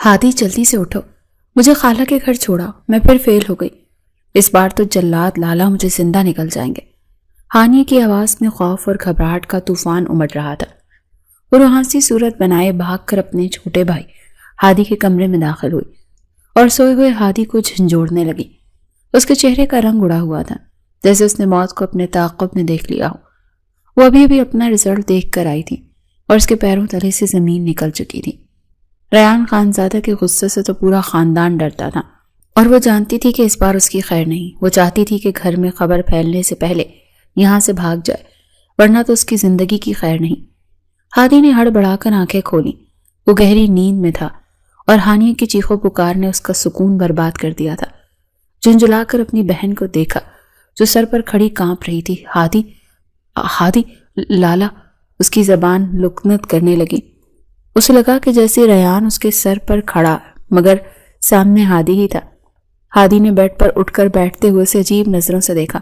ہادی جلدی سے اٹھو، مجھے خالہ کے گھر چھوڑا، میں پھر فیل ہو گئی، اس بار تو جلاد لالا مجھے زندہ نکل جائیں گے۔ ہانیہ کی آواز میں خوف اور گھبراہٹ کا طوفان امڑ رہا تھا۔ وہ روحانسی صورت بنائے بھاگ کر اپنے چھوٹے بھائی ہادی کے کمرے میں داخل ہوئی اور سوئے ہوئے ہادی کو جھنجھوڑنے لگی۔ اس کے چہرے کا رنگ اڑا ہوا تھا، جیسے اس نے موت کو اپنے تعاقب میں دیکھ لیا ہو۔ وہ ابھی اپنا رزلٹ دیکھ کر آئی تھی اور اس کے پیروں تلے سے زمین نکل چکی تھی۔ ریان خانزادہ کے غصے سے تو پورا خاندان ڈرتا تھا اور وہ جانتی تھی کہ اس بار اس کی خیر نہیں۔ وہ چاہتی تھی کہ گھر میں خبر پھیلنے سے پہلے یہاں سے بھاگ جائے، ورنہ تو اس کی زندگی کی خیر نہیں۔ ہادی نے ہڑ بڑھا کر آنکھیں کھولی۔ وہ گہری نیند میں تھا اور ہانیہ کی چیخو پکار نے اس کا سکون برباد کر دیا تھا۔ جھنجھلا کر اپنی بہن کو دیکھا جو سر پر کھڑی کانپ رہی تھی۔ ہادی ہادی لالا، اس کی زبان لکنت کرنے لگی۔ اسے لگا کہ جیسے ریان اس کے سر پر کھڑا مگر سامنے ہادی ہی تھا۔ ہادی نے بیڈ پر اٹھ کر بیٹھتے ہوئے اسے عجیب نظروں سے دیکھا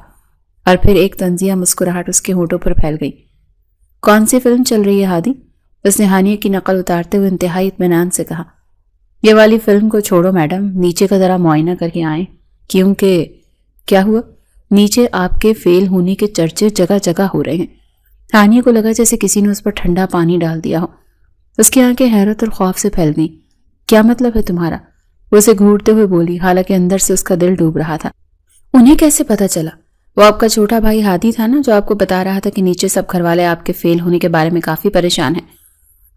اور پھر ایک طنزیہ مسکراہٹ اس کے ہونٹوں پر پھیل گئی۔ کون سی فلم چل رہی ہے ہادی؟ اس نے ہانیہ کی نقل اتارتے ہوئے انتہائی اطمینان سے کہا۔ یہ والی فلم کو چھوڑو میڈم، نیچے کا ذرا معائنہ کر کے آئیں، کیونکہ کیا ہوا؟ نیچے آپ کے فیل ہونے کے چرچے جگہ جگہ ہو رہے ہیں۔ ہانیہ کو لگا جیسے کسی نے اس پر ٹھنڈا پانی ڈال دیا ہو۔ اس کی آنکھیں حیرت اور خوف سے پھیل گئیں۔ کیا مطلب ہے تمہارا؟ وہ اسے گھورتے ہوئے بولی، حالانکہ اندر سے اس کا دل ڈوب رہا تھا۔ انہیں کیسے پتا چلا؟ وہ آپ کا چھوٹا بھائی ہادی تھا نا، جو آپ کو بتا رہا تھا کہ نیچے سب گھر والے آپ کے فیل ہونے کے بارے میں کافی پریشان ہیں۔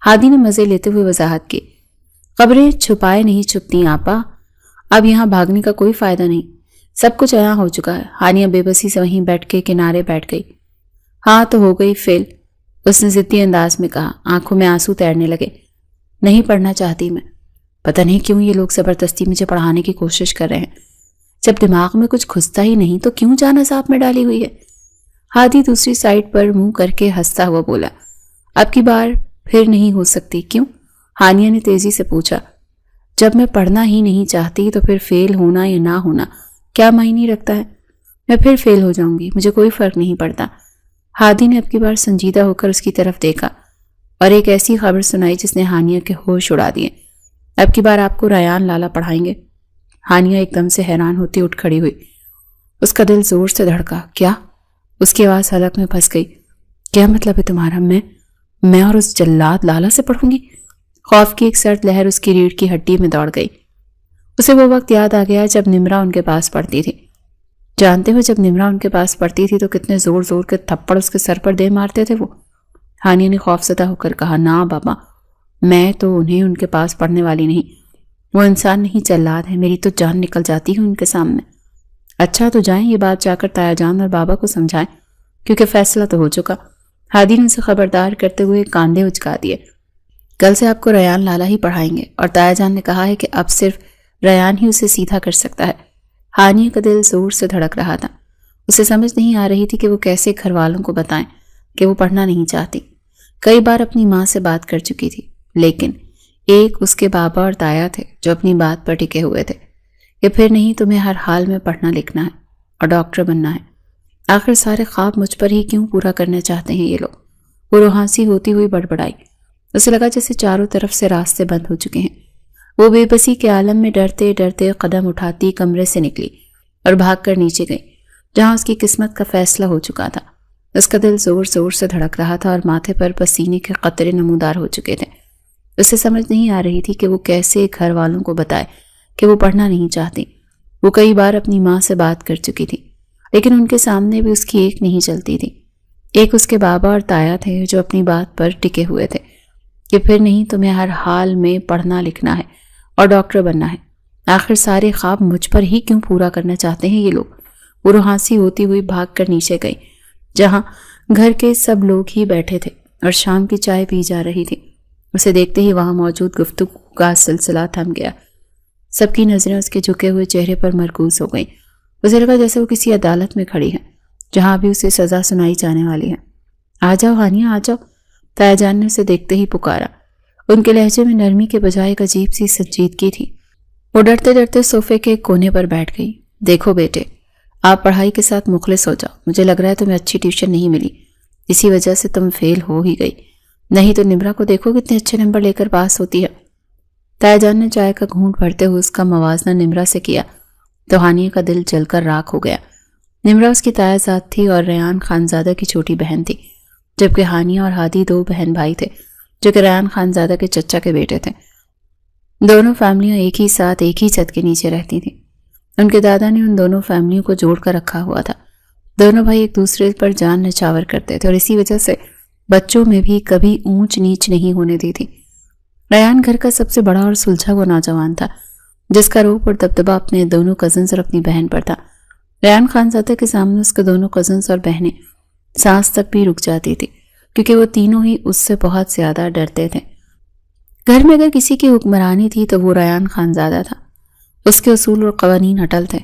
ہادی نے مزے لیتے ہوئے وضاحت کی۔ خبریں چھپائے نہیں چھپتی آپا، اب یہاں بھاگنے کا کوئی فائدہ نہیں، سب کچھ عیاں ہو چکا ہے۔ ہانیہ بے بسی سے وہیں بیٹھ کے کنارے بیٹھ گئی۔ ہاں تو ہو گئی فیل، اس نے ضدی انداز میں کہا۔ آنکھوں میں آنسو تیرنے لگے۔ نہیں پڑھنا چاہتی میں، پتہ نہیں کیوں یہ لوگ زبردستی مجھے پڑھانے کی کوشش کر رہے ہیں، جب دماغ میں کچھ گھستا ہی نہیں تو کیوں جان عذاب میں ڈالی ہوئی ہے۔ ہادی دوسری سائڈ پر منہ کر کے ہنستا ہوا بولا، اب کی بار پھر نہیں ہو سکتی؟ کیوں؟ ہانیہ نے تیزی سے پوچھا۔ جب میں پڑھنا ہی نہیں چاہتی تو پھر فیل ہونا یا نہ ہونا کیا معنی رکھتا ہے؟ میں پھر فیل ہو جاؤں گی، مجھے کوئی فرق نہیں پڑتا۔ ہادی نے اب کی بار سنجیدہ ہو کر اس کی طرف دیکھا اور ایک ایسی خبر سنائی جس نے ہانیہ کے ہوش اڑا دیے۔ اب کی بار آپ کو ریان لالا پڑھائیں گے۔ ہانیہ ایک دم سے حیران ہوتی اٹھ کھڑی ہوئی۔ اس کا دل زور سے دھڑکا۔ کیا؟ اس کی آواز حلق میں پھنس گئی۔ کیا مطلب ہے تمہارا؟ میں اور اس جلاد لالا سے پڑھوں گی؟ خوف کی ایک سرد لہر اس کی ریڑھ کی ہڈی میں دوڑ گئی۔ اسے وہ وقت یاد آ گیا جب نمرا ان کے پاس پڑھتی تھی۔ جانتے ہو جب نمرا ان کے پاس پڑھتی تھی تو کتنے زور زور کے تھپڑ اس کے سر پر دے مارتے تھے وہ؟ ہانیہ نے خوفزدہ ہو کر کہا، نا بابا، میں تو انہیں ان کے پاس پڑھنے والی نہیں، وہ انسان نہیں جلاد ہے، میری تو جان نکل جاتی ہے ان کے سامنے۔ اچھا تو جائیں، یہ بات جا کر تایا جان اور بابا کو سمجھائیں، کیونکہ فیصلہ تو ہو چکا۔ ہادی نے اسے خبردار کرتے ہوئے کاندھے اچکا دیے۔ کل سے آپ کو ریان لالا ہی پڑھائیں گے، اور تایا جان نے کہا ہے کہ اب صرف ریان ہی اسے سیدھا کر سکتا ہے۔ ہانیہ کا دل زور سے دھڑک رہا تھا۔ اسے سمجھ نہیں آ رہی تھی کہ وہ کیسے گھر والوں کو بتائیں کہ وہ پڑھنا نہیں چاہتی۔ کئی بار اپنی ماں سے بات کر چکی تھی، لیکن ایک اس کے بابا اور تایا تھے جو اپنی بات پر ٹکے ہوئے تھے کہ پھر نہیں، تمہیں ہر حال میں پڑھنا لکھنا ہے اور ڈاکٹر بننا ہے۔ آخر سارے خواب مجھ پر ہی کیوں پورا کرنا چاہتے ہیں یہ لوگ؟ وہ روحانسی ہوتی ہوئی بڑبڑائی۔ اسے لگا جیسے چاروں طرف سے راستے بند ہو چکے ہیں۔ وہ بے بسی کے عالم میں ڈرتے ڈرتے قدم اٹھاتی کمرے سے نکلی اور بھاگ کر نیچے گئی جہاں اس کی قسمت کا فیصلہ ہو چکا تھا۔ اس کا دل زور زور سے دھڑک رہا تھا اور ماتھے پر پسینے کے قطرے نمودار ہو چکے تھے۔ اسے سمجھ نہیں آ رہی تھی کہ وہ کیسے گھر والوں کو بتائے کہ وہ پڑھنا نہیں چاہتی۔ وہ کئی بار اپنی ماں سے بات کر چکی تھی، لیکن ان کے سامنے بھی اس کی ایک نہیں چلتی تھی۔ ایک اس کے بابا اور تایا تھے جو اپنی بات پر ٹکے ہوئے تھے کہ پھر نہیں، تمہیں ہر حال میں پڑھنا لکھنا ہے اور ڈاکٹر بننا ہے۔ آخر سارے خواب مجھ پر ہی کیوں پورا کرنا چاہتے ہیں یہ لوگ؟ وہ روحانسی ہوتی ہوئی بھاگ کر نیچے گئی جہاں گھر کے سب لوگ ہی بیٹھے تھے اور شام کی چائے پی جا رہی تھی۔ اسے دیکھتے ہی وہاں موجود گفتگو کا سلسلہ تھم گیا۔ سب کی نظریں اس کے جھکے ہوئے چہرے پر مرکوز ہو گئیں۔ اسے لگا جیسے وہ کسی عدالت میں کھڑی ہے جہاں بھی اسے سزا سنائی جانے والی ہے۔ آ جاؤ ہانیہ، آ جاؤ، تایا جان نے اسے دیکھتے ہی پکارا۔ ان کے لہجے میں نرمی کے بجائے ایک عجیب سی سنجیدگی تھی۔ وہ ڈرتے ڈرتے صوفے کے کونے پر بیٹھ گئی۔ دیکھو بیٹے، آپ پڑھائی کے ساتھ مخلص ہو جاؤ۔ مجھے لگ رہا ہے تمہیں اچھی ٹیوشن نہیں ملی، اسی وجہ سے تم فیل ہو ہی گئی، نہیں تو نمرا کو دیکھو کتنے اچھے نمبر لے کر پاس ہوتی ہے۔ تایا جان نے چائے کا گھونٹ بھرتے ہوئے اس کا موازنہ نمرا سے کیا تو ہانیہ کا دل جل کر راکھ ہو گیا۔ نمرا اس کی تایا زاد تھی اور ریان خانزادہ کی چھوٹی بہن تھی، جبکہ ہانیہ اور ہادی 2 بہن بھائی تھے جو کہ ریان خانزادہ کے چچا کے بیٹے تھے۔ دونوں فیملیاں ایک ہی ساتھ ایک ہی چھت کے نیچے رہتی تھیں۔ ان کے دادا نے ان دونوں فیملیوں کو جوڑ کر رکھا ہوا تھا۔ دونوں بھائی ایک دوسرے پر جان نچھاور کرتے تھے اور اسی وجہ سے بچوں میں بھی کبھی اونچ نیچ نہیں ہونے دی تھی۔ ریان گھر کا سب سے بڑا اور سلجھا ہوا نوجوان تھا، جس کا روپ اور دبدبہ اپنے دونوں کزنز اور اپنی بہن پر تھا۔ ریان خانزادہ کے سامنے اس کے دونوں کزنز اور بہنیں سانس تک بھی رک جاتی تھی، کیونکہ وہ تینوں ہی اس سے بہت زیادہ ڈرتے تھے۔ گھر میں اگر کسی کی حکمرانی تھی تو وہ ریان خانزادہ تھا۔ اس کے اصول اور قوانین اٹل تھے۔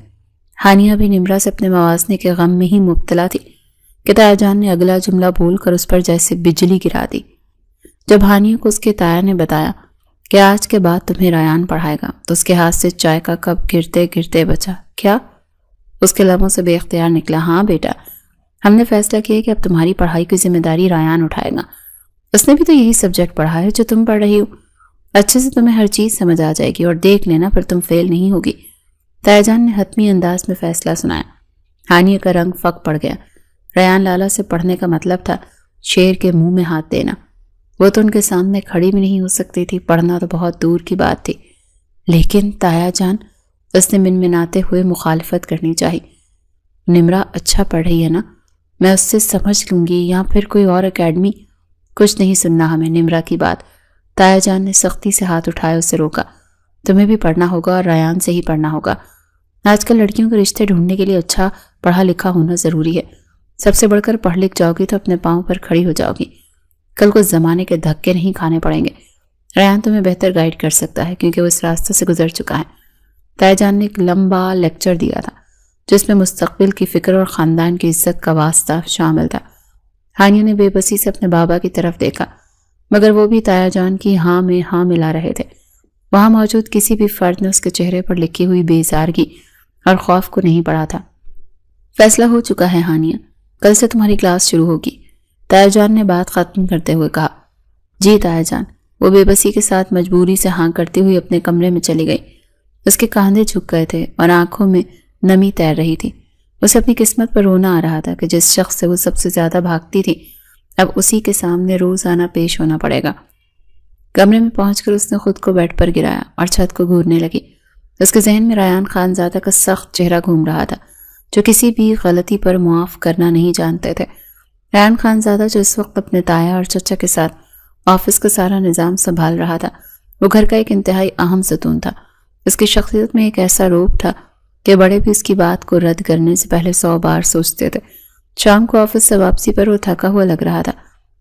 ہانیہ بھی نمرا سے اپنے موازنے کے غم میں ہی مبتلا تھی کہ تایا جان نے اگلا جملہ بول کر اس پر جیسے بجلی گرا دی۔ جب ہانیہ کو اس کے تایا نے بتایا کہ آج کے بعد تمہیں ریان پڑھائے گا تو اس کے ہاتھ سے چائے کا کپ گرتے گرتے بچا۔ کیا؟ اس کے لبوں سے بے اختیار نکلا، ہاں بیٹا، ہم نے فیصلہ کیا کہ اب تمہاری پڑھائی کی ذمہ داری ریان اٹھائے گا۔ اس نے بھی تو یہی سبجیکٹ پڑھا ہے جو تم پڑھ رہی ہو، اچھے سے تمہیں ہر چیز سمجھ آ جائے گی اور دیکھ لینا پھر تم فیل نہیں ہوگی۔ تایا جان نے حتمی انداز میں فیصلہ سنایا۔ ہانیہ کا رنگ فک پڑ گیا۔ ریان لالا سے پڑھنے کا مطلب تھا شیر کے منہ میں ہاتھ دینا۔ وہ تو ان کے سامنے کھڑی بھی نہیں ہو سکتی تھی، پڑھنا تو بہت دور کی بات تھی۔ لیکن تایا جان، اس نے منمناتے ہوئے مخالفت کرنی چاہی۔ نمرا اچھا پڑھ رہی ہے نا، میں اس سے سمجھ لوں گی، یا پھر کوئی اور اکیڈمی۔ کچھ نہیں سننا ہمیں نمرا کی بات۔ تایا جان نے سختی سے ہاتھ اٹھائے اسے روکا۔ تمہیں بھی پڑھنا ہوگا اور ریان سے ہی پڑھنا ہوگا۔ آج کل لڑکیوں کے رشتے ڈھونڈنے کے لیے اچھا پڑھا لکھا ہونا ضروری ہے۔ سب سے بڑھ کر پڑھ لکھ جاؤ گی تو اپنے پاؤں پر کھڑی ہو جاؤ گی، کل کو زمانے کے دھکے نہیں کھانے پڑیں گے۔ ریان تمہیں بہتر گائیڈ کر سکتا ہے کیونکہ وہ اس راستے سے گزر چکا ہے۔ تایا جان نے ایک لمبا لیکچر دیا تھا جس میں مستقبل کی فکر اور خاندان کی عزت کا واسطہ شامل تھا۔ ہانیہ نے بے بسی سے اپنے بابا کی طرف دیکھا، مگر وہ بھی تایا جان کی ہاں میں ہاں ملا رہے تھے۔ وہاں موجود کسی بھی فرد نے اس کے چہرے پر لکھی ہوئی بیزارگی اور خوف کو نہیں پڑھا تھا۔ فیصلہ ہو چکا ہے ہانیہ، کل سے تمہاری کلاس شروع ہوگی، تایا جان نے بات ختم کرتے ہوئے کہا۔ جی تایا جان، وہ بے بسی کے ساتھ مجبوری سے ہاں کرتی ہوئی اپنے کمرے میں چلی گئی۔ اس کے کاندھے جھک گئے تھے اور آنکھوں میں نمی تیر رہی تھی۔ اسے اپنی قسمت پر رونا آ رہا تھا کہ جس شخص سے وہ سب سے زیادہ بھاگتی تھی اب اسی کے سامنے روزانہ پیش ہونا پڑے گا۔ کمرے میں پہنچ کر اس نے خود کو بیڈ پر گرایا اور چھت کو گھورنے لگی۔ اس کے ذہن میں ریان خانزادہ کا سخت چہرہ گھوم رہا تھا جو کسی بھی غلطی پر معاف کرنا نہیں جانتے تھے۔ ریان خانزادہ جو اس وقت اپنے تایا اور چچا کے ساتھ آفس کا سارا نظام سنبھال رہا تھا، وہ گھر کا ایک انتہائی اہم ستون تھا۔ اس کی شخصیت میں ایک ایسا روپ تھا کہ بڑے بھی اس کی بات کو رد کرنے سے پہلے 100 بار سوچتے تھے۔ شام کو آفس سے واپسی پر وہ تھکا ہوا لگ رہا تھا،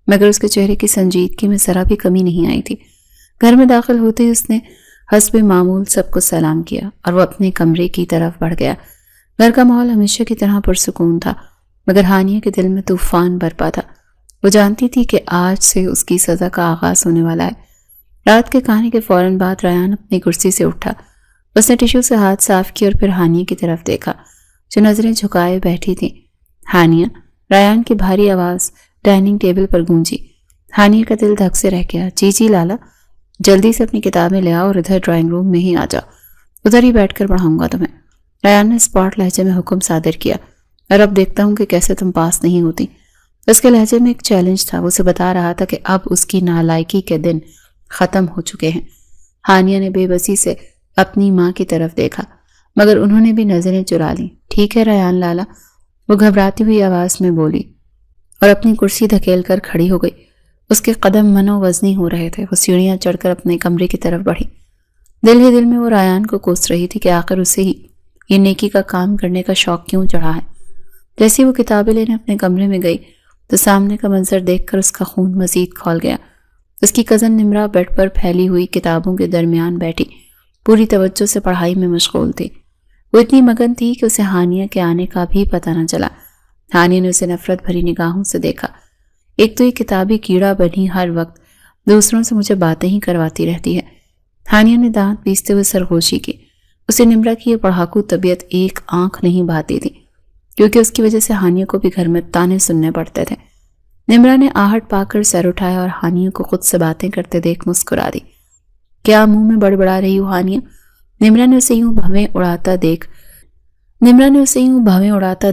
مگر اس کے چہرے کی سنجیدگی میں ذرا بھی کمی نہیں آئی تھی۔ گھر میں داخل ہوتے ہی اس نے حسب معمول سب کو سلام کیا اور وہ اپنے کمرے کی طرف بڑھ گیا۔ گھر کا ماحول ہمیشہ کی طرح پرسکون تھا، مگر ہانیہ کے دل میں طوفان برپا تھا۔ وہ جانتی تھی کہ آج سے اس کی سزا کا آغاز ہونے والا ہے۔ رات کے کھانے کے فوراً بعد ریان اپنی کرسی سے اٹھا۔ اس نے ٹیشو سے ہاتھ صاف کیا اور پھر ہانیہ کی طرف دیکھا جو نظریں جھکائے بیٹھی تھی۔ ہانیہ، ریان کی بھاری آواز ڈائننگ ٹیبل پر گونجی۔ ہانیہ کا دل دھک سے رہ گیا۔ جی جی لالا، جلدی سے اپنی کتابیں لے آؤ اور ادھر ڈرائنگ روم میں ہی آ جاؤ، ادھر ہی بیٹھ کر پڑھاؤں گا تمہیں۔ ریان نے اسپاٹ لہجے میں حکم صادر کیا، اور اب دیکھتا ہوں کہ کیسے تم پاس نہیں ہوتی۔ اس کے لہجے میں ایک چیلنج تھا، وہ اسے بتا رہا تھا کہ اب اس کی نالائکی کے دن ختم ہو چکے ہیں۔ ہانیہ نے بے بسی سے اپنی ماں کی طرف دیکھا، مگر انہوں نے بھی نظریں چرا لیں۔ ٹھیک ہے ریان لالا، وہ گھبراتی ہوئی آواز میں بولی اور اپنی کرسی دھکیل کر کھڑی ہو گئی۔ اس کے قدم منو وزنی ہو رہے تھے۔ وہ سیڑھیاں چڑھ کر اپنے کمرے کی طرف بڑھی۔ دل ہی دل میں وہ ریان کو کوس رہی تھی کہ آخر اسے ہی یہ نیکی کا کام کرنے کا شوق کیوں چڑھا ہے۔ جیسے وہ کتابیں لینے اپنے کمرے میں گئی تو سامنے کا منظر دیکھ کر اس کا خون مزید کھول گیا۔ اس کی کزن نمرا بیڈ پر پھیلی ہوئی کتابوں کے درمیان بیٹھی پوری توجہ سے پڑھائی میں مشغول تھی۔ وہ اتنی مگن تھی کہ اسے ہانیہ کے آنے کا بھی پتہ نہ چلا۔ ہانیہ نے اسے نفرت بھری نگاہوں سے دیکھا۔ ایک تو یہ کتابی کیڑا بنی ہر وقت دوسروں سے مجھے باتیں ہی کرواتی رہتی ہے۔ ہانیہ نے دانت پیستے ہوئے سرگوشی کی۔ اسے نمرا کی یہ پڑھاکو طبیعت ایک آنکھ نہیں بھاتی تھی، کیونکہ اس کی وجہ سے ہانیہ کو بھی گھر میں تانے سننے پڑتے تھے۔ نمرا نے آہٹ پا کر سر اٹھایا اور ہانیہ کو خود سے باتیں کرتے دیکھ مسکرا دی۔ کیا منہ میں بڑبڑا رہی ہو ہانیہ؟ نمرا نے اسے یوں بھویں اڑاتا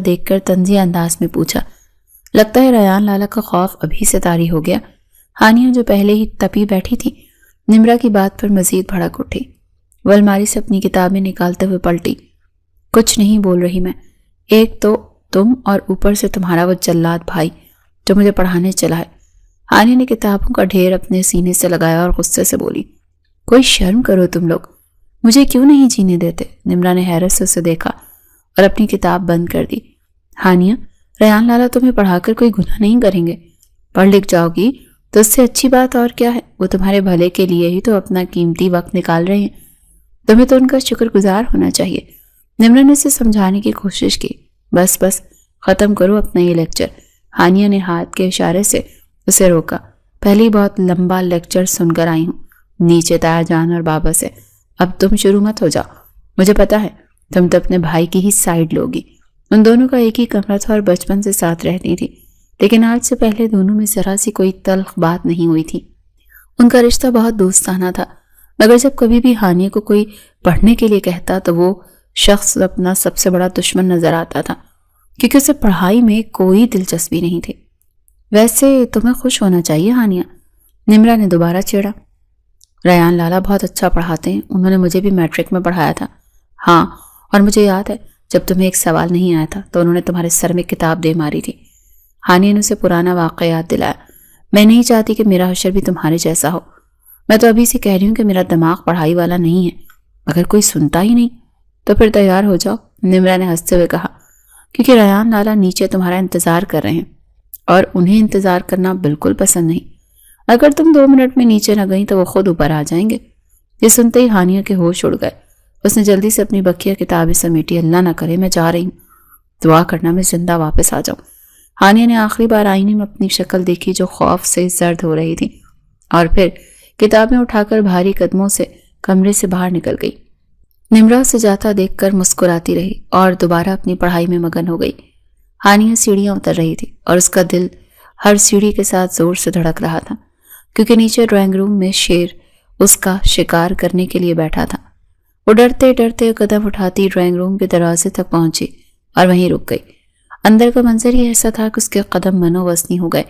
دیکھ کر طنزیہ انداز میں پوچھا۔ لگتا ہے ریان لالا کا خوف ابھی سے طاری ہو گیا۔ ہانیہ جو پہلے ہی تپی بیٹھی تھی نمرا کی بات پر مزید بھڑک اٹھی۔ وہ الماری سے اپنی کتابیں نکالتے ہوئے پلٹی۔ کچھ نہیں بول رہی میں، ایک تو تم اور اوپر سے تمہارا وہ جلاد بھائی جو مجھے پڑھانے چلا ہے۔ ہانیہ نے کتابوں کا ڈھیر اپنے سینے سے لگایا اور غصے سے بولی، کوئی شرم کرو تم لوگ، مجھے کیوں نہیں جینے دیتے؟ نمرا نے حیرت سے اسے دیکھا اور اپنی کتاب بند کر دی۔ ہانیہ، ریان لالا تمہیں پڑھا کر کوئی گناہ نہیں کریں گے، پڑھ لکھ جاؤ گی تو اس سے اچھی بات اور کیا ہے؟ وہ تمہارے بھلے کے لیے ہی تو اپنا قیمتی وقت نکال رہے ہیں، تمہیں تو ان کا شکر گزار ہونا چاہیے۔ نمرا نے اسے سمجھانے کی کوشش کی۔ بس ختم کرو اپنا یہ لیکچر۔ ہانیہ نے ہاتھ کے اشارے سے اسے روکا۔ پہلی بہت لمبا لیکچر سن کر آئی ہوں نیچے تایا جان اور بابا سے، اب تم شروع مت ہو جاؤ۔ مجھے پتا ہے تم تو اپنے بھائی کی ہی سائیڈ لوگی۔ ان دونوں کا ایک ہی کمرہ تھا اور بچپن سے ساتھ رہتی تھی، لیکن آج سے پہلے دونوں میں ذرا سی کوئی تلخ بات نہیں ہوئی تھی۔ ان کا رشتہ بہت دوستانہ تھا، مگر جب کبھی بھی ہانیہ کو کوئی پڑھنے کے لیے کہتا تو وہ شخص اپنا سب سے بڑا دشمن نظر آتا تھا، کیونکہ اسے پڑھائی میں کوئی دلچسپی نہیں تھی۔ ویسے تمہیں خوش ہونا چاہیے ہانیہ، نمرا نے دوبارہ چھیڑا۔ ریان لالا بہت اچھا پڑھاتے ہیں، انہوں نے مجھے بھی میٹرک میں پڑھایا تھا۔ ہاں، اور مجھے یاد ہے جب تمہیں ایک سوال نہیں آیا تھا تو انہوں نے تمہارے سر میں کتاب دے ماری تھی۔ ہانیہ نے اسے پرانا واقعہ یاد دلایا۔ میں نہیں چاہتی کہ میرا حشر بھی تمہارے جیسا ہو، میں تو ابھی سے کہہ رہی ہوں کہ میرا دماغ پڑھائی والا نہیں ہے، مگر کوئی سنتا ہی نہیں۔ تو پھر تیار ہو جاؤ، نمرا نے ہنستے ہوئے کہا، کیونکہ ریان لالا نیچے تمہارا انتظار کر رہے ہیں اور انہیں انتظار کرنا بالکل پسند نہیں۔ اگر تم 2 منٹ میں نیچے نہ گئیں تو وہ خود اوپر آ جائیں گے۔ یہ سنتے ہی ہانیہ کے ہوش اڑ گئے۔ اس نے جلدی سے اپنی بقیہ کتابیں سمیٹی۔ اللہ نہ کرے میں جا رہی ہوں، دعا کرنا میں زندہ واپس آ جاؤں۔ ہانیہ نے آخری بار آئینے میں اپنی شکل دیکھی جو خوف سے زرد ہو رہی تھی، اور پھر کتابیں اٹھا کر بھاری قدموں سے کمرے سے باہر نکل گئی۔ نمرا اسے جاتا دیکھ کر مسکراتی رہی اور دوبارہ اپنی پڑھائی میں مگن ہو گئی۔ ہانیہ سیڑھیاں اتر رہی تھی اور اس کا دل ہر سیڑھی کے ساتھ زور سے دھڑک رہا تھا، کیونکہ نیچے ڈرائنگ روم میں شیر اس کا شکار کرنے کے لیے بیٹھا تھا۔ وہ ڈرتے ڈرتے قدم اٹھاتی ڈرائنگ روم کے دروازے تک پہنچی اور وہیں رک گئی۔ اندر کا منظر ہی ایسا تھا کہ اس کے قدم منو وزنی ہو گئے۔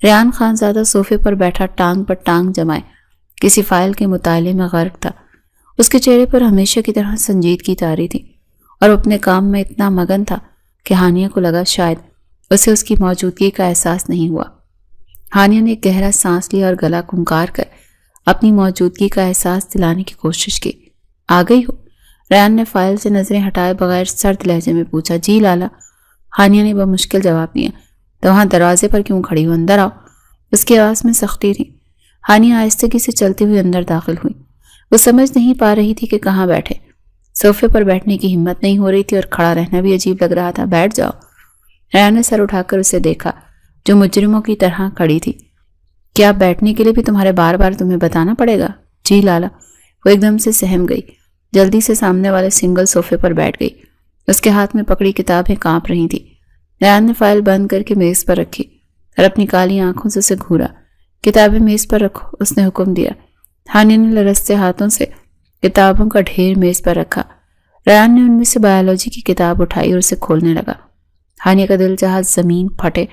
ریان خانزادہ صوفے پر بیٹھا ٹانگ پر ٹانگ جمائے کسی فائل کے مطالعے میں غرق تھا۔ اس کے چہرے پر ہمیشہ کی طرح سنجیدگی طاری تھی اور اپنے کام میں اتنا مگن تھا کہ ہانیہ کو لگا شاید اسے اس کی موجودگی کا احساس نہیں ہوا۔ ہانیہ نے گہرا سانس لیا اور گلا کھنکار کر اپنی موجودگی کا احساس دلانے کی کوشش کی۔ آ گئی ہو؟ ریان نے فائل سے نظریں ہٹائے بغیر سرد لہجے میں پوچھا۔ جی لالا، ہانیہ نے بمشکل جواب دیا۔ تو وہاں دروازے پر کیوں کھڑی ہو؟ اندر آؤ۔ اس کی آواز میں سختی تھی۔ ہانیہ آہستگی سے چلتی ہوئی اندر داخل ہوئی۔ وہ سمجھ نہیں پا رہی تھی کہ کہاں بیٹھے۔ صوفے پر بیٹھنے کی ہمت نہیں ہو رہی تھی اور کھڑا رہنا بھی عجیب لگ رہا تھا۔ بیٹھ جاؤ۔ ریان نے سر اٹھا کر اسے دیکھا جو مجرموں کی طرح کھڑی تھی۔ کیا بیٹھنے کے لیے بھی تمہیں بار بار بتانا پڑے گا؟ جی لالا۔ وہ ایک دم سے سہم گئی، جلدی سے سامنے والے سنگل صوفے پر بیٹھ گئی۔ اس کے ہاتھ میں پکڑی کتابیں کانپ رہی تھی۔ ریان نے فائل بند کر کے میز پر رکھی اور اپنی کالی آنکھوں سے اسے گھورا۔ کتابیں میز پر رکھو، اس نے حکم دیا۔ ہانیہ نے لرزتے ہاتھوں سے کتابوں کا ڈھیر میز پر رکھا۔ ریان نے ان میں سے بایولوجی کی کتاب اٹھائی اور اسے کھولنے لگا۔ ہانیہ کا دل چاہا زمین پھٹے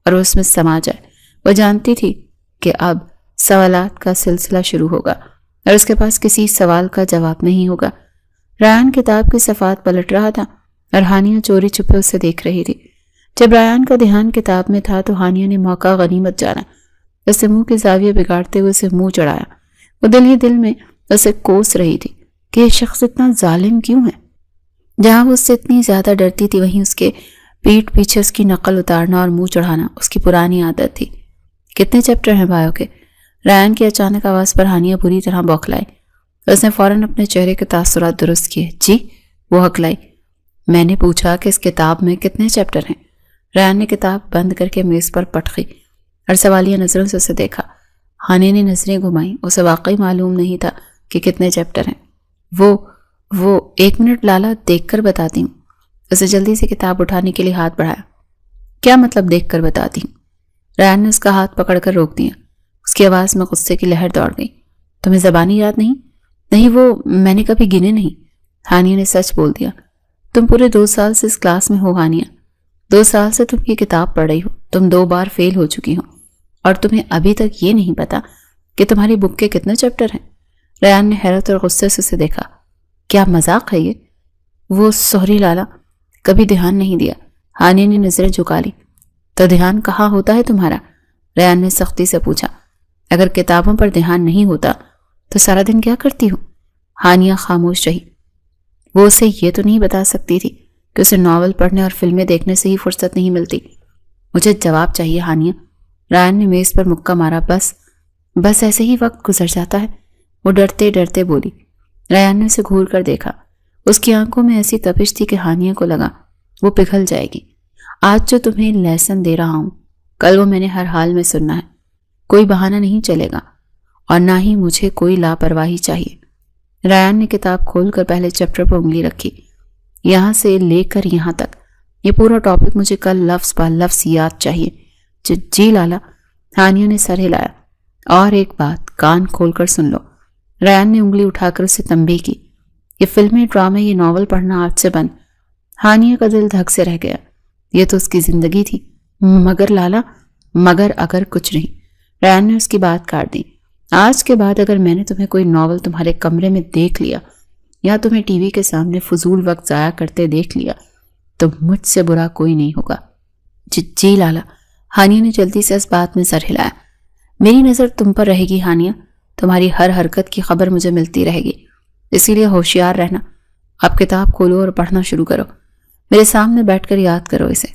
اور وہ اس میں سما جائے۔ وہ جانتی تھی کہ اب سوالات کا سلسلہ شروع ہوگا اور اس کے پاس کسی سوال کا جواب نہیں ہوگا۔ ریان کتاب کی صفحات پلٹ رہا تھا اور ہانیہ چوری چھپے اسے دیکھ رہی تھی۔ جب ریان کا دھیان کتاب میں تھا تو ہانیہ نے موقع غنیمت جانا اسے منہ کے زاویے بگاڑتے ہوئے اسے منہ چڑھایا۔ وہ دل ہی دل میں اسے کوس رہی تھی کہ یہ شخص اتنا ظالم کیوں ہے۔ جہاں وہ اس سے اتنی زیادہ ڈرتی تھی وہیں اس کے پیٹ پیچھے اس کی نقل اتارنا اور منہ چڑھانا اس کی پرانی عادت تھی۔ کتنے چیپٹر ہیں بایو کے؟ ریان کی اچانک آواز پر ہانیہ بری طرح بوکھلائی۔ اس نے فوراً اپنے چہرے کے تاثرات درست کیے۔ جی؟ وہ ہکلائی۔ میں نے پوچھا کہ اس کتاب میں کتنے چیپٹر ہیں؟ ریان نے کتاب بند کر کے میز پر پٹکی اور سوالیہ نظروں سے اسے دیکھا۔ ہانیہ نے نظریں گھمائیں۔ اسے واقعی معلوم نہیں تھا کہ کتنے چیپٹر ہیں۔ وہ 1 منٹ لالا، دیکھ کر بتاتی ہوں۔ اسے جلدی سے کتاب اٹھانے کے لیے ہاتھ بڑھایا۔ کیا مطلب دیکھ کر بتاتی ہوں؟ ریان نے اس کا ہاتھ پکڑ کر روک دیا۔ اس کی آواز میں غصے کی لہر دوڑ گئی۔ تمہیں زبانی یاد نہیں؟ نہیں، وہ میں نے کبھی گنے نہیں۔ ہانیہ نے سچ بول دیا۔ تم پورے 2 سال سے اس کلاس میں ہو ہانیہ، 2 سال سے تم یہ کتاب پڑھ رہی ہو، تم 2 بار فیل ہو چکی ہو، اور تمہیں ابھی تک یہ نہیں پتا کہ تمہاری بک کے کتنے چیپٹر ہیں؟ ریان نے حیرت اور غصے سے اسے دیکھا۔ کیا مذاق ہے یہ؟ وہ سوری لالا، کبھی دھیان نہیں دیا۔ ہانیہ نے نظریں جھکا لی۔ تو دھیان کہاں ہوتا ہے تمہارا؟ ریان نے سختی سے پوچھا۔ اگر کتابوں پر دھیان نہیں ہوتا تو سارا دن کیا کرتی ہو؟ ہانیہ خاموش رہی۔ وہ اسے یہ تو نہیں بتا سکتی تھی کہ اسے ناول پڑھنے اور فلمیں دیکھنے سے ہی فرصت نہیں ملتی۔ مجھے جواب چاہیے ہانیہ۔ ریان نے میز پر مکہ مارا۔ بس ایسے ہی وقت گزر جاتا ہے، وہ ڈرتے ڈرتے بولی۔ ریان نے اسے گھور کر دیکھا۔ اس کی آنکھوں میں ایسی تپش تھی کہ ہانیہ کو لگا وہ پگھل جائے گی۔ آج جو تمہیں لیسن دے رہا ہوں، کل وہ میں نے ہر حال میں سننا ہے۔ کوئی بہانہ نہیں چلے گا، اور نہ ہی مجھے کوئی لاپرواہی چاہیے۔ ریان نے کتاب کھول کر پہلے چیپٹر پر انگلی رکھی۔ یہاں سے لے کر یہاں تک یہ پورا ٹاپک مجھے کل لفظ با لفظ یاد چاہیے۔ جی لالا، ہانیہ نے سر ہلایا۔ اور ایک بات کان کھول کر سن لو۔ ریان نے انگلی اٹھا کر اسے تنبیہ کی۔ یہ فلمیں، ڈرامے، یہ ناول پڑھنا آج سے بند۔ ہانیہ کا دل دھک سے رہ گیا۔ یہ تو اس کی زندگی تھی۔ مگر لالا، مگر اگر کچھ نہیں۔ ریان نے اس کی بات کاٹ دی۔ آج کے بعد اگر میں نے تمہیں کوئی ناول تمہارے کمرے میں دیکھ لیا یا تمہیں ٹی وی کے سامنے فضول وقت ضائع کرتے دیکھ لیا تو مجھ سے برا کوئی نہیں ہوگا۔ جی لالا، ہانیہ نے جلدی سے اس بات میں سر ہلایا۔ میری نظر تم پر رہے گی ہانیہ، تمہاری ہر حرکت کی خبر مجھے ملتی رہے گی، اسی لیے ہوشیار رہنا۔ اب کتاب کھولو اور پڑھنا شروع کرو، میرے سامنے بیٹھ کر یاد کرو اسے۔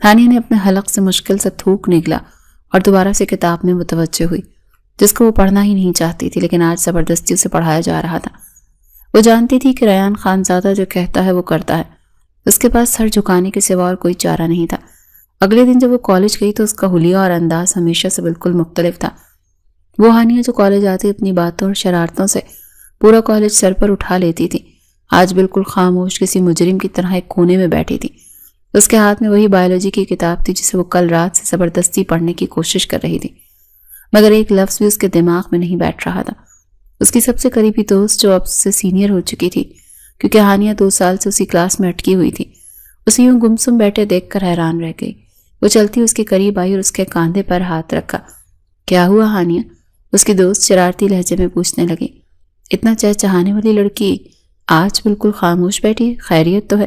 ہانیہ نے اپنے حلق سے مشکل سے تھوک نکلا اور دوبارہ سے کتاب میں متوجہ ہوئی، جس کو وہ پڑھنا ہی نہیں چاہتی تھی، لیکن آج زبردستی اسے پڑھایا جا رہا تھا۔ وہ جانتی تھی کہ ریان خان زادہ جو کہتا ہے وہ کرتا ہے، اس کے پاس سر جھکانے کے سوا اور کوئی چارہ نہیں تھا۔ اگلے دن جب وہ کالج گئی تو اس کا حلیہ اور انداز ہمیشہ سے بالکل مختلف تھا۔ وہ ہانیہ جو کالج آتی اپنی باتوں اور شرارتوں سے پورا کالج سر پر اٹھا لیتی تھی، آج بالکل خاموش کسی مجرم کی طرح ایک کونے میں بیٹھی تھی۔ اس کے ہاتھ میں وہی بایولوجی کی کتاب تھی جسے وہ کل رات سے زبردستی پڑھنے کی کوشش کر رہی تھی، مگر ایک لفظ بھی اس کے دماغ میں نہیں بیٹھ رہا تھا۔ اس کی سب سے قریبی دوست جو اب اس سے سینئر ہو چکی تھی، کیونکہ ہانیہ 2 سال سے اسی کلاس میں اٹکی ہوئی تھی، اسے یوں گمسم بیٹھے دیکھ کر حیران رہ گئی۔ وہ چلتی اس کے قریب آئی اور اس کے کاندھے پر ہاتھ رکھا۔ کیا ہوا ہانیہ؟ اس کی دوست شرارتی لہجے میں پوچھنے لگی۔ اتنا چہچہانے والی لڑکی آج بالکل خاموش بیٹھی، خیریت تو ہے؟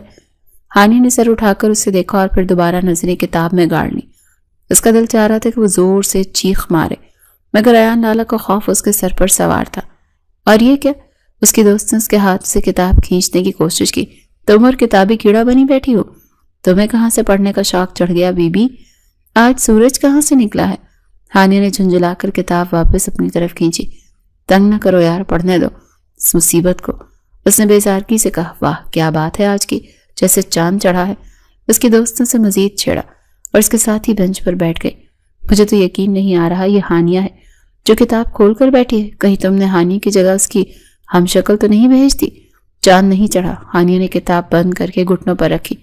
ہانیہ نے سر اٹھا کر اسے دیکھا اور پھر دوبارہ نظریں کتاب میں گاڑ لی۔ اس کا دل چاہ رہا تھا کہ وہ زور سے چیخ مارے، مگر ریان لالا کا خوف اس کے سر پر سوار تھا۔ اور یہ کیا؟ اس کی دوست نے اس کے ہاتھ سے کتاب کھینچنے کی کوشش کی۔ تم اور کتابی کیڑا بنی بیٹھی ہو؟ تمہیں کہاں سے پڑھنے کا شوق چڑھ گیا بی بی؟ آج سورج کہاں سے نکلا ہے؟ ہانیہ نے جھنجھلا کر کتاب واپس اپنی طرف کھینچی۔ تنگ نہ کرو یار، پڑھنے دو اس مصیبت کو، اس نے بیزارگی سے کہا۔ واہ کیا بات ہے آج کی، جیسے چاند چڑھا ہے۔ اس کی دوست نے اسے مزید چھیڑا اور اس کے ساتھ ہی بینچ پر بیٹھ گئی۔ مجھے تو یقین نہیں آ رہا یہ ہانیہ ہے جو کتاب کھول کر بیٹھی ہے۔ کہیں تم نے ہانیہ کی جگہ اس کی ہم شکل تو نہیں بھیج دی؟ چاند نہیں چڑھا۔ ہانیہ نے کتاب بند کر کے گھٹنوں پر رکھی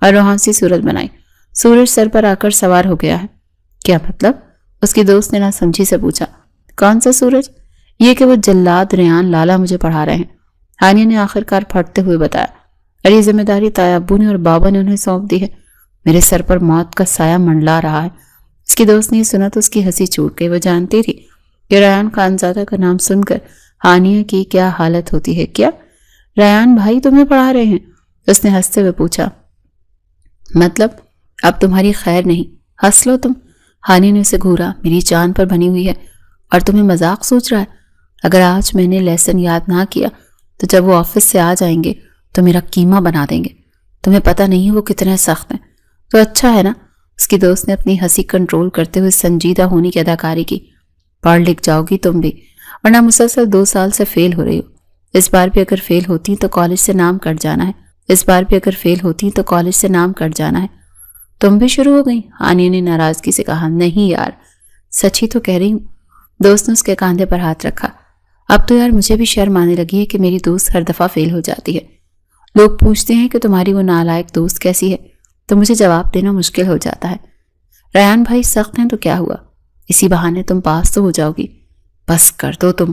اور روحانسی صورت بنائی۔ سورج سر پر آ کر سوار ہو گیا ہے۔ کیا مطلب؟ اس کی دوست نے نہ سمجھی سے پوچھا۔ کون سا سورج؟ یہ کہ وہ جلاد ریان لالا مجھے پڑھا رہے ہیں، ہانیہ نے آخر کار پھٹتے ہوئے بتایا۔ اور یہ ذمہ داری تایا ابو نے اور بابا نے انہیں سونپ دی ہے۔ میرے سر پر موت کا سایہ منڈلا رہا ہے۔ اس کی دوست نے یہ سنا تو اس کی ہنسی چھوٹ گئی۔ وہ جانتی تھی کہ ریان خانزادہ کا نام سن کر ہانیہ کی کیا حالت ہوتی ہے۔ کیا ریان بھائی تمہیں پڑھا رہے ہیں؟ اس نے ہنستے ہوئے پوچھا۔ مطلب اب تمہاری خیر نہیں، ہنس لو تم۔ ہانیہ نے اسے گھورا۔ میری جان پر بنی ہوئی ہے اور تمہیں مذاق سوچ رہا ہے؟ اگر آج میں نے لیسن یاد نہ کیا تو جب وہ آفس سے آ جائیں گے تو میرا قیمہ بنا دیں گے۔ تمہیں پتہ نہیں وہ کتنے سخت ہیں۔ تو اچھا ہے نا، اس کی دوست نے اپنی ہنسی کنٹرول کرتے ہوئے سنجیدہ ہونے کی اداکاری کی۔ پڑھ لکھ جاؤ گی تم بھی، ورنہ مسلسل 2 سال سے فیل ہو رہی ہو۔ اس بار بھی اگر فیل ہوتی تو کالج سے نام کٹ جانا ہے۔ اس بار بھی اگر فیل ہوتی تو کالج سے نام کٹ جانا ہے۔ تم بھی شروع ہو گئی؟ ہانیہ نے ناراضگی سے کہا۔ نہیں یار، سچ ہی تو کہہ رہی ہوں۔ دوست نے اس کے کاندھے پر ہاتھ رکھا۔ اب تو یار مجھے بھی شرم آنے لگی ہے کہ میری دوست ہر دفعہ فیل ہو جاتی ہے۔ لوگ پوچھتے ہیں کہ تمہاری وہ نالائق دوست کیسی ہے تو مجھے جواب دینا مشکل ہو جاتا ہے۔ ریان بھائی سخت ہیں تو کیا ہوا، اسی بہانے تم پاس تو ہو جاؤ گی۔ بس کر دو تم،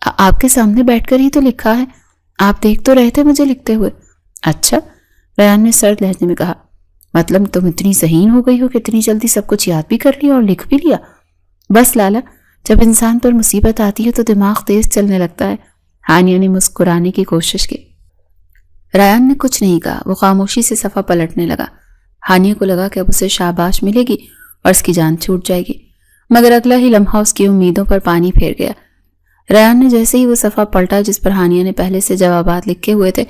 آپ کے سامنے بیٹھ کر ہی تو لکھا ہے، آپ دیکھ تو رہے تھے مجھے لکھتے ہوئے۔ اچھا، ریان نے سرد لہجے میں کہا، مطلب تم اتنی ذہین ہو گئی ہو کہ اتنی جلدی سب کچھ یاد بھی کر لیا اور لکھ بھی لیا؟ بس لالا، جب انسان پر مصیبت آتی ہے تو دماغ تیز چلنے لگتا ہے۔ ہانیہ نے مسکرانے کی کوشش کی۔ ریان نے کچھ نہیں کہا، وہ خاموشی سے صفحہ پلٹنے لگا۔ ہانیہ کو لگا کہ اب اسے شاباش ملے گی اور اس کی جان چھوٹ جائے گی، مگر اگلا ہی لمحہ اس کی امیدوں پر پانی پھیر گیا۔ ریان نے جیسے ہی وہ صفحہ پلٹا جس پر ہانیہ نے پہلے سے جوابات لکھے ہوئے تھے،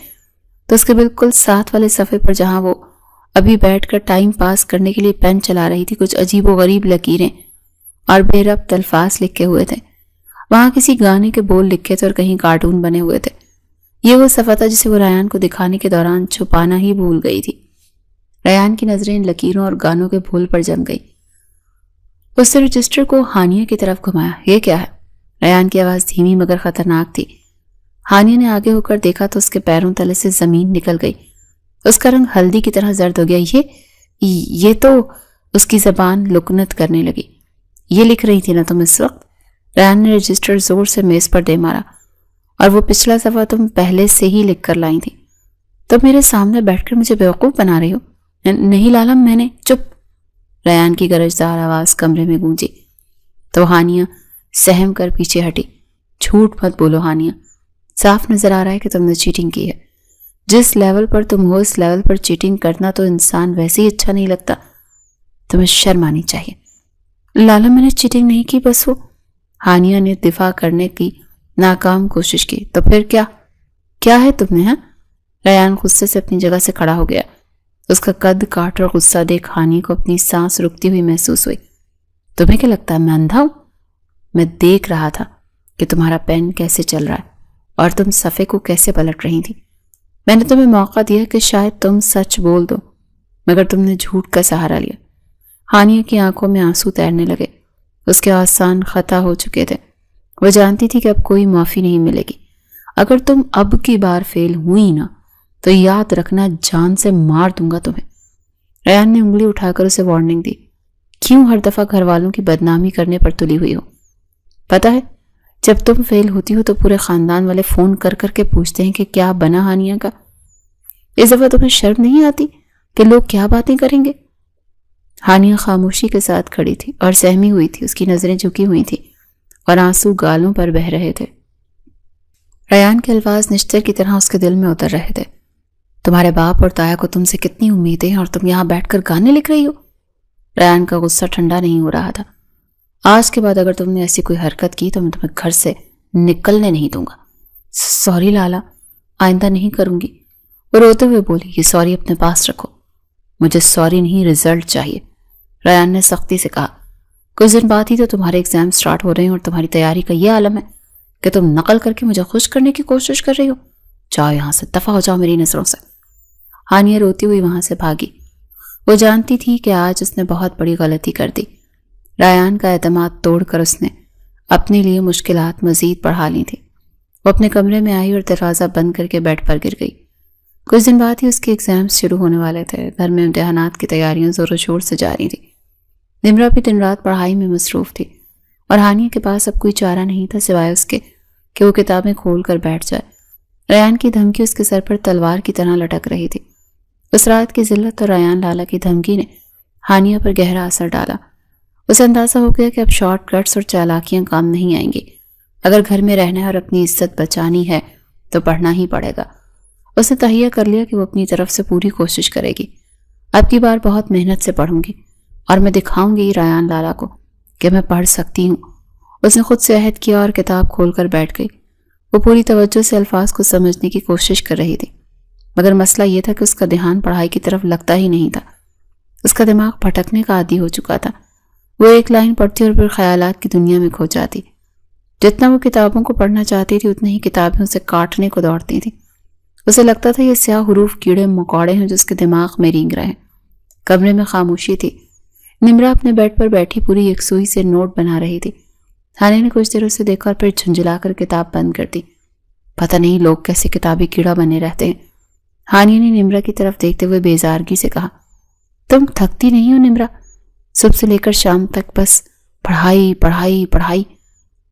تو اس کے بالکل ساتھ والے صفحے پر جہاں وہ ابھی بیٹھ کر ٹائم پاس کرنے کے لیے پین چلا رہی تھی، کچھ عجیب و غریب لکیریں اور بے ربط الفاظ لکھے ہوئے تھے۔ وہاں کسی گانے کے بول لکھے تھے اور کہیں کارٹون بنے ہوئے تھے۔ یہ وہ صفحہ تھا جسے وہ ریان کو دکھانے کے دوران چھپانا ہی بھول گئی تھی۔ ریان کی نظریں ان لکیروں اور گانوں کے بول پر جم گئی۔ اس نے رجسٹر کو ہانیہ کی طرف گھمایا۔ یہ کیا ہے؟ ریان کی آواز دھیمی مگر خطرناک تھی۔ ہانیہ نے آگے ہو کر دیکھا تو اس کے پیروں تلے سے زمین نکل گئی۔ اس کا رنگ ہلدی کی طرح زرد ہو گیا۔ یہ تو اس کی زبان لکنت کرنے لگی۔ یہ لکھ رہی تھی نا تم اس وقت؟ ریان نے رجسٹر زور سے میز پر دے مارا۔ اور وہ پچھلا صفحہ تم پہلے سے ہی لکھ کر لائی تھی؟ تم میرے سامنے بیٹھ کر مجھے بیوقوف بنا رہی ہو؟ نہیں لالا، میں نے… چپ! ریان کی گرجدار آواز کمرے میں گونجی تو ہانیہ سہم کر پیچھے ہٹی۔ جھوٹ مت بولو ہانیہ، صاف نظر آ رہا ہے کہ تم نے چیٹنگ کی ہے۔ جس لیول پر تم ہو اس لیول پر چیٹنگ کرنا تو انسان ویسے ہی اچھا نہیں لگتا۔ تمہیں شرم آنی چاہیے۔ لالا، میں نے چیٹنگ نہیں کی، بس وہ… ہانیہ نے دفاع کرنے کی ناکام کوشش کی۔ تو پھر کیا ہے تم نے؟ ہاں؟ ریان غصے سے اپنی جگہ سے کھڑا ہو گیا۔ اس کا قد کاٹ اور غصہ دیکھ ہانیہ کو اپنی سانس رکتی ہوئی محسوس ہوئی۔ تمہیں کیا لگتا ہے میں اندھا ہوں؟ میں دیکھ رہا تھا کہ تمہارا پین کیسے چل رہا ہے اور تم صفحے کو کیسے پلٹ رہی تھی۔ میں نے تمہیں موقع دیا کہ شاید تم سچ بول دو، مگر تم نے جھوٹ کا سہارا لیا۔ ہانیہ کی آنکھوں میں آنسو تیرنے لگے۔ اس کے آسان خطا ہو چکے تھے۔ وہ جانتی تھی کہ اب کوئی معافی نہیں ملے گی۔ اگر تم اب کی بار فیل ہوئی نا تو یاد رکھنا جان سے مار دوں گا تمہیں۔ ریان نے انگلی اٹھا کر اسے وارننگ دی۔ کیوں ہر دفعہ گھر والوں کی بدنامی کرنے پر تلی ہوئی ہو؟ پتہ ہے جب تم فیل ہوتی ہو تو پورے خاندان والے فون کر کر کے پوچھتے ہیں کہ کیا بنا ہانیہ کا۔ اس دفعہ تمہیں شرم نہیں آتی کہ لوگ کیا باتیں کریں گے؟ ہانیہ خاموشی کے ساتھ کھڑی تھی اور سہمی ہوئی تھی۔ اس کی نظریں جھکی ہوئی تھیں اور آنسو گالوں پر بہہ رہے تھے۔ ریان کے الفاظ نشتر کی طرح اس کے دل میں اتر رہے تھے۔ تمہارے باپ اور تایا کو تم سے کتنی امیدیں ہیں اور تم یہاں بیٹھ کر گانے لکھ رہی ہو۔ ریان کا غصہ ٹھنڈا نہیں ہو رہا تھا۔ آج کے بعد اگر تم نے ایسی کوئی حرکت کی تو میں تمہیں گھر سے نکلنے نہیں دوں گا۔ سوری لالا، آئندہ نہیں کروں گی۔ وہ روتے ہوئے بولی، یہ سوری اپنے پاس رکھو۔ مجھے سوری نہیں، رزلٹ چاہیے، ریان نے سختی سے کہا۔ کچھ دن بعد ہی تو تمہارے ایگزام سٹارٹ ہو رہے ہیں اور تمہاری تیاری کا یہ عالم ہے کہ تم نقل کر کے مجھے خوش کرنے کی کوشش کر رہی ہو۔ جاؤ یہاں سے، دفع ہو جاؤ میری نظروں سے۔ ہانیہ روتی ہوئی وہاں سے بھاگی۔ وہ جانتی تھی کہ آج اس نے بہت بڑی غلطی کر دی۔ ریان کا اعتماد توڑ کر اس نے اپنے لیے مشکلات مزید بڑھا لی تھی۔ وہ اپنے کمرے میں آئی اور دروازہ بند کر کے بیڈ پر گر گئی۔ کچھ دن بعد ہی اس کے ایگزامز شروع ہونے والے تھے۔ گھر میں امتحانات کی تیاریاں زور و شور سے جاری تھی۔ نمرا بھی دن رات پڑھائی میں مصروف تھی اور ہانیہ کے پاس اب کوئی چارہ نہیں تھا سوائے اس کے کہ وہ کتابیں کھول کر بیٹھ جائے۔ ریان کی دھمکی اس کے سر پر تلوار کی طرح لٹک رہی تھی۔ اس رات کی ذلت اور ریان لالا کی دھمکی نے ہانیہ پر گہرا اثر ڈالا۔ اسے اندازہ ہو گیا کہ اب شارٹ کٹس اور چالاکیاں کام نہیں آئیں گی۔ اگر گھر میں رہنا ہے اور اپنی عزت بچانی ہے تو پڑھنا ہی پڑے گا۔ اس نے تہیہ کر لیا کہ وہ اپنی طرف سے پوری کوشش کرے گی۔ اب کی بار بہت محنت سے پڑھوں گی اور میں دکھاؤں گی ریان لالا کو کہ میں پڑھ سکتی ہوں۔ اس نے خود سے عہد کیا اور کتاب کھول کر بیٹھ گئی۔ وہ پوری توجہ سے الفاظ کو سمجھنے کی کوشش کر رہی تھی، مگر مسئلہ یہ تھا کہ اس کا دھیان پڑھائی کی طرف لگتا ہی نہیں تھا۔ اس کا دماغ بھٹکنے کا عادی ہو چکا تھا۔ وہ ایک لائن پڑھتی اور پھر خیالات کی دنیا میں کھو جاتی۔ جتنا وہ کتابوں کو پڑھنا چاہتی تھی اتنی ہی کتابیں اسے کاٹنے کو دوڑتی تھیں۔ اسے لگتا تھا یہ سیاہ حروف کیڑے مکوڑے ہیں جو اس کے دماغ میں رینگ رہے ہیں۔ کمرے میں خاموشی تھی۔ نمرا اپنے بیڈ پر بیٹھی پوری یکسوئی سے نوٹ بنا رہی تھی۔ ہانیہ نے کچھ دیر اسے دیکھا اور پھر جھنجھلا کر کتاب بند کر دی۔ پتہ نہیں لوگ کیسے کتابی کیڑا بنے رہتے ہیں۔ ہانیہ نے نمرا کی طرف دیکھتے ہوئے بیزارگی سے کہا، تم تھکتی نہیں ہو نمرا؟ صبح سے لے کر شام تک بس پڑھائی پڑھائی پڑھائی۔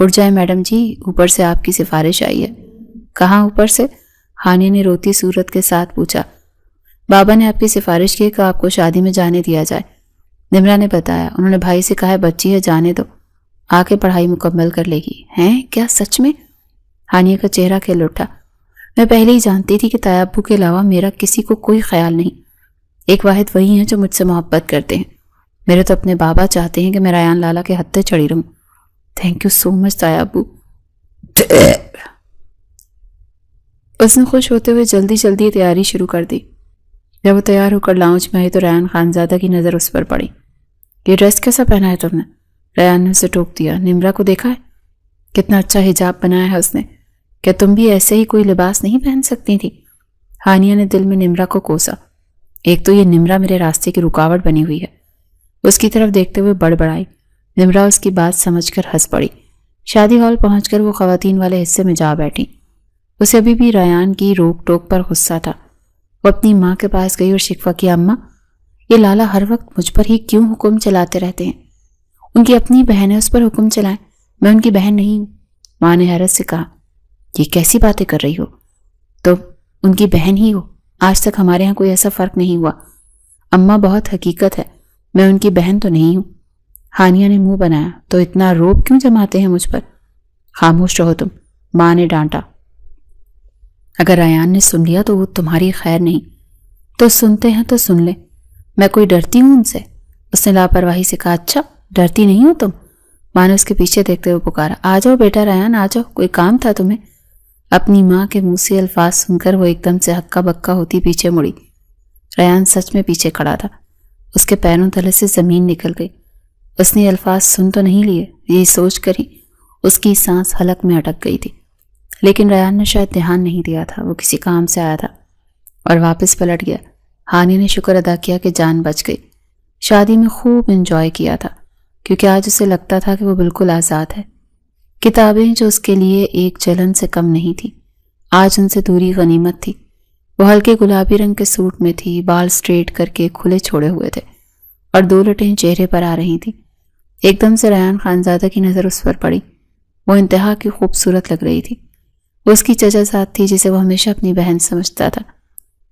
اٹھ جائیں میڈم جی، اوپر سے آپ کی سفارش آئی ہے۔ کہاں اوپر سے؟ ہانیہ نے روتی صورت کے ساتھ پوچھا۔ بابا نے آپ کی سفارش کی کہ آپ کو شادی میں جانے دیا جائے، نمرا نے بتایا۔ انہوں نے بھائی سے کہا ہے بچی ہے جانے دو، آ کے پڑھائی مکمل کر لے گی۔ ہیں کیا سچ میں؟ ہانیہ کا چہرہ کھل اٹھا۔ میں پہلے ہی جانتی تھی کہ تایا ابو کے علاوہ میرا کسی کو کوئی خیال نہیں، ایک واحد وہی ہیں جو مجھ سے محبت کرتے ہیں۔ میرے تو اپنے بابا چاہتے ہیں کہ میں ریان لالا کے ہتھے چڑھی رہوں۔ تھینک یو سو مچ تایا ابو۔ اس نے خوش ہوتے ہوئے جلدی جلدی تیاری شروع کر دی۔ جب وہ تیار ہو کر لاؤنج میں آئی تو ریان خانزادہ کی نظر اس پر پڑی۔ یہ ڈریس کیسا پہنا ہے تم نے؟ ریان نے اسے ٹوک دیا۔ نمرا کو دیکھا ہے کتنا اچھا حجاب بنایا ہے اس نے، کیا تم بھی ایسے ہی کوئی لباس نہیں پہن سکتی تھی؟ ہانیہ نے دل میں نمرا کو کوسا۔ ایک تو یہ نمرا میرے راستے کی رکاوٹ بنی ہوئی ہے۔ اس کی طرف دیکھتے ہوئے بڑبڑائی۔ نمرا اس کی بات سمجھ کر ہنس پڑی۔ شادی ہال پہنچ کر وہ خواتین والے حصے میں جا بیٹھی۔ اسے ابھی بھی ریان کی روک ٹوک پر غصہ تھا۔ وہ اپنی ماں کے پاس گئی اور شکوہ کیا، اماں یہ لالا ہر وقت مجھ پر ہی کیوں حکم چلاتے رہتے ہیں؟ ان کی اپنی بہن ہے، اس پر حکم چلائیں، میں ان کی بہن نہیں ہوں۔ ماں نے حیرت سے کہا، یہ کیسی باتیں کر رہی ہو؟ تو ان کی بہن ہی ہو، آج تک ہمارے ہاں کوئی ایسا فرق نہیں ہوا۔ اماں بہت حقیقت ہے، میں ان کی بہن تو نہیں ہوں۔ ہانیہ نے منہ بنایا، تو اتنا روب کیوں جماتے ہیں مجھ پر؟ خاموش رہو تم، ماں نے ڈانٹا۔ اگر ریان نے سن لیا تو وہ تمہاری خیر نہیں، تو سنتے ہیں تو سن لیں، میں کوئی ڈرتی ہوں ان سے؟ اس نے لاپرواہی سے کہا، اچھا ڈرتی نہیں ہو تم؟ ماں نے اس کے پیچھے دیکھتے ہوئے پکارا، آ جاؤ بیٹا ریان، آ جاؤ، کوئی کام تھا تمہیں؟ اپنی ماں کے منہ سے الفاظ سن کر وہ ایک دم سے ہکا بکا ہوتی پیچھے مڑی۔ ریان سچ میں پیچھے کھڑا تھا، اس کے پیروں تلے سے زمین نکل گئی۔ اس نے الفاظ سن تو نہیں لیے، یہی سوچ کر ہی اس کی سانس حلق میں اٹک گئی تھی، لیکن ریان نے شاید دھیان نہیں دیا تھا، وہ کسی کام سے آیا تھا اور واپس پلٹ گیا۔ ہانیہ نے شکر ادا کیا کہ جان بچ گئی۔ شادی میں خوب انجوائے کیا تھا، کیونکہ آج اسے لگتا تھا کہ وہ بالکل آزاد ہے۔ کتابیں جو اس کے لیے ایک جلن سے کم نہیں تھی، آج ان سے دوری غنیمت تھی۔ وہ ہلکے گلابی رنگ کے سوٹ میں تھی، بال سٹریٹ کر کے کھلے چھوڑے ہوئے تھے اور دو لٹیں چہرے پر آ رہی تھی۔ ایک دم سے ریان خانزادہ کی نظر اس پر پڑی۔ وہ انتہا کی خوبصورت لگ رہی تھی۔ وہ اس کی چچا زاد تھی جسے وہ ہمیشہ اپنی بہن سمجھتا تھا،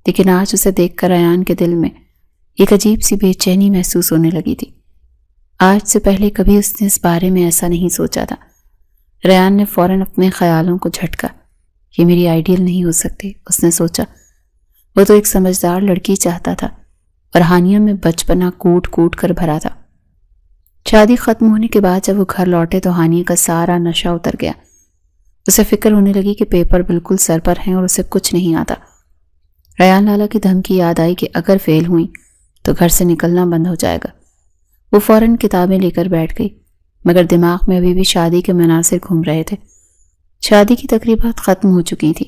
لیکن آج اسے دیکھ کر ریان کے دل میں ایک عجیب سی بے چینی محسوس ہونے لگی تھی۔ آج سے پہلے کبھی اس نے اس بارے میں ایسا نہیں سوچا تھا۔ ریان نے فوراً اپنے خیالوں کو جھٹکا۔ یہ میری آئیڈیل نہیں ہو سکتی، اس نے سوچا۔ وہ تو ایک سمجھدار لڑکی چاہتا تھا اور ہانیہ میں بچپنا کوٹ کوٹ کر بھرا تھا۔ شادی ختم ہونے کے بعد جب وہ گھر لوٹے تو ہانیہ کا سارا نشہ اتر گیا۔ اسے فکر ہونے لگی کہ پیپر بالکل سر پر ہیں اور اسے کچھ نہیں آتا۔ ریان لالا کی دھمکی یاد آئی کہ اگر فیل ہوئی تو گھر سے نکلنا بند ہو جائے گا۔ وہ فوراً کتابیں لے کر بیٹھ گئی، مگر دماغ میں ابھی بھی شادی کے مناظر گھوم رہے تھے۔ شادی کی تقریبات ختم ہو چکی تھی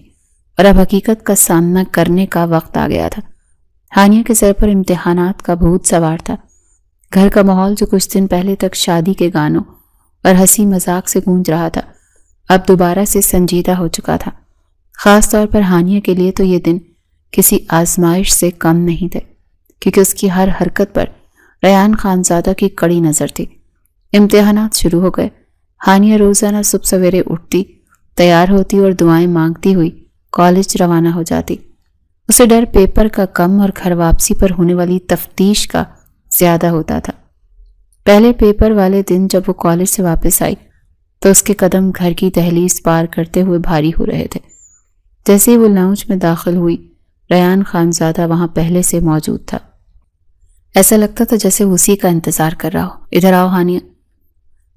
اور اب حقیقت کا سامنا کرنے کا وقت آ گیا تھا۔ ہانیہ کے سر پر امتحانات کا بھوت سوار تھا۔ گھر کا ماحول جو کچھ دن پہلے تک شادی کے گانوں اور ہنسی مذاق سے گونج رہا تھا، اب دوبارہ سے سنجیدہ ہو چکا تھا۔ خاص طور پر ہانیہ کے لیے تو یہ دن کسی آزمائش سے کم نہیں تھے، کیونکہ اس کی ہر حرکت پر ریان خانزادہ کی کڑی نظر تھی۔ امتحانات شروع ہو گئے۔ ہانیہ روزانہ صبح سویرے اٹھتی، تیار ہوتی اور دعائیں مانگتی ہوئی کالج روانہ ہو جاتی۔ اسے ڈر پیپر کا کم اور گھر واپسی پر ہونے والی تفتیش کا زیادہ ہوتا تھا۔ پہلے پیپر والے دن جب وہ کالج سے واپس آئی تو اس کے قدم گھر کی دہلیز پار کرتے ہوئے بھاری ہو رہے تھے۔ جیسے ہی وہ لاؤنج میں داخل ہوئی، ریان خانزادہ وہاں پہلے سے موجود تھا۔ ایسا لگتا تھا جیسے وہ اسی کا انتظار کر رہا ہو۔ ادھر آؤ ہانیہ،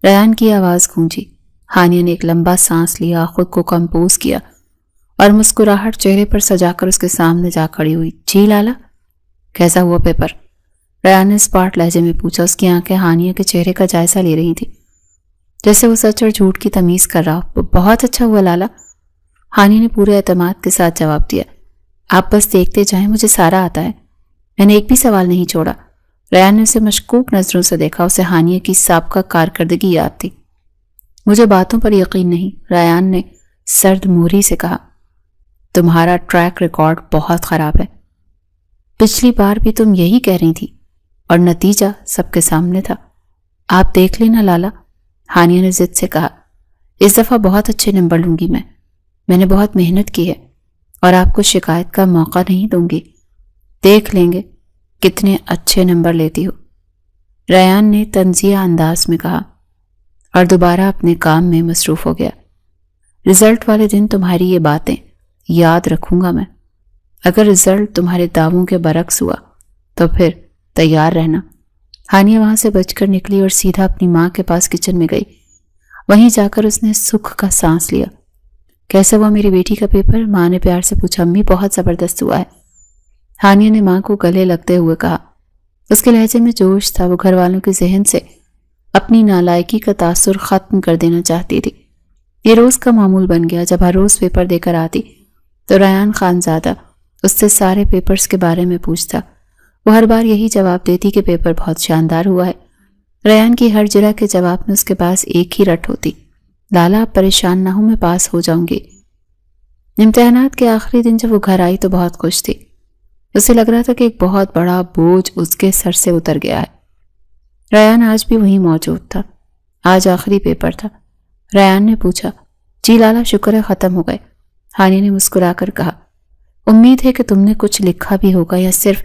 ریان کی آواز گونجی۔ ہانیہ نے ایک لمبا سانس لیا، خود کو کمپوز کیا اور مسکراہٹ چہرے پر سجا کر اس کے سامنے جا کھڑی ہوئی۔ جی لالا، کیسا ہوا پیپر؟ ریان نے اسپاٹ لہجے میں پوچھا۔ اس کی آنکھیں ہانیہ کے چہرے کا جائزہ لے رہی تھی، جیسے وہ سچ اور جھوٹ کی تمیز کر رہا ہو۔ بہت اچھا ہوا لالا، ہانیہ نے پورے اعتماد کے ساتھ جواب دیا۔ آپ بس دیکھتے جائیں، مجھے سارا آتا ہے، میں نے ایک بھی سوال نہیں چھوڑا۔ ریان نے اسے مشکوک نظروں سے دیکھا۔ اسے ہانیہ کی سابقہ کارکردگی یاد تھی۔ مجھے باتوں پر یقین نہیں، ریان نے سرد مہری سے کہا۔ تمہارا ٹریک ریکارڈ بہت خراب ہے، پچھلی بار بھی تم یہی کہہ رہی تھی اور نتیجہ سب کے سامنے تھا۔ آپ دیکھ لینا لالا، ہانیہ نے ضد سے کہا۔ اس دفعہ بہت اچھے نمبر لوں گی میں نے بہت محنت کی ہے اور آپ کو شکایت کا موقع نہیں دوں گی. دیکھ لیں گے کتنے اچھے نمبر لیتی ہو، ریان نے طنزیہ انداز میں کہا اور دوبارہ اپنے کام میں مصروف ہو گیا. رزلٹ والے دن تمہاری یہ باتیں یاد رکھوں گا میں. اگر رزلٹ تمہارے دعووں کے برعکس ہوا تو پھر تیار رہنا. ہانیہ وہاں سے بچ کر نکلی اور سیدھا اپنی ماں کے پاس کچن میں گئی. وہیں جا کر اس نے سکھ کا سانس لیا. کیسا ہوا میری بیٹی کا پیپر؟ ماں نے پیار سے پوچھا. امی بہت زبردست ہوا ہے، ہانیہ نے ماں کو گلے لگتے ہوئے کہا. اس کے لہجے میں جوش تھا. وہ گھر والوں کے ذہن سے اپنی نالائکی کا تاثر ختم کر دینا چاہتی تھی. یہ روز کا معمول بن گیا. جب ہر روز پیپر دے کر آتی تو ریان خانزادہ اس سے سارے پیپرز کے بارے میں پوچھتا. وہ ہر بار یہی جواب دیتی کہ پیپر بہت شاندار ہوا ہے. ریان کی ہر جرح کے جواب میں اس کے پاس ایک ہی رٹ ہوتی: لالا آپ پریشان نہ ہوں، میں پاس ہو جاؤں گی. امتحانات کے آخری دن جب وہ گھر آئی تو بہت خوش تھی. اسے لگ رہا تھا کہ ایک بہت بڑا بوجھ اس کے سر سے اتر گیا ہے. ریان آج بھی وہیں موجود تھا. آج آخری پیپر تھا. ریان نے پوچھا. جی لالا شکر ہے ختم ہو گئے، ہانیہ نے مسکرا کر کہا. امید ہے کہ تم نے کچھ لکھا بھی ہوگا یا صرف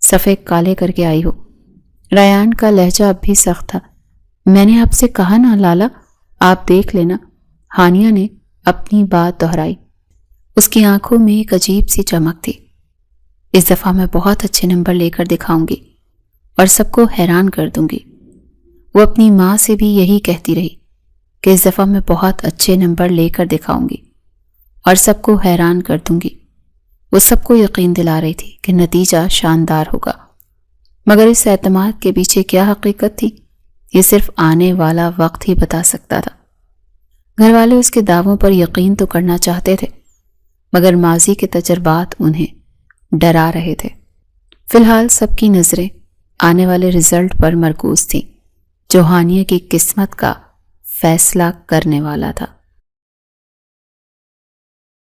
صفحے کالے کر کے آئی ہو. ریان کا لہجہ اب بھی سخت تھا. میں نے آپ سے کہا نا لالا، آپ دیکھ لینا. ہانیہ نے اپنی بات دہرائی. اس کی آنکھوں میں ایک عجیب سی چمک تھی. اس دفعہ میں بہت اچھے نمبر لے کر دکھاؤں گی اور سب کو حیران کر دوں گی. وہ اپنی ماں سے بھی یہی کہتی رہی کہ اس دفعہ میں بہت اچھے نمبر لے کر دکھاؤں گی اور سب کو حیران کر دوں گی. وہ سب کو یقین دلا رہی تھی کہ نتیجہ شاندار ہوگا، مگر اس اعتماد کے پیچھے کیا حقیقت تھی یہ صرف آنے والا وقت ہی بتا سکتا تھا. گھر والے اس کے دعووں پر یقین تو کرنا چاہتے تھے مگر ماضی کے تجربات انہیں ڈرا رہے تھے. فی الحال سب کی نظریں آنے والے رزلٹ پر مرکوز تھیں جو ہانیہ کی قسمت کا فیصلہ کرنے والا تھا.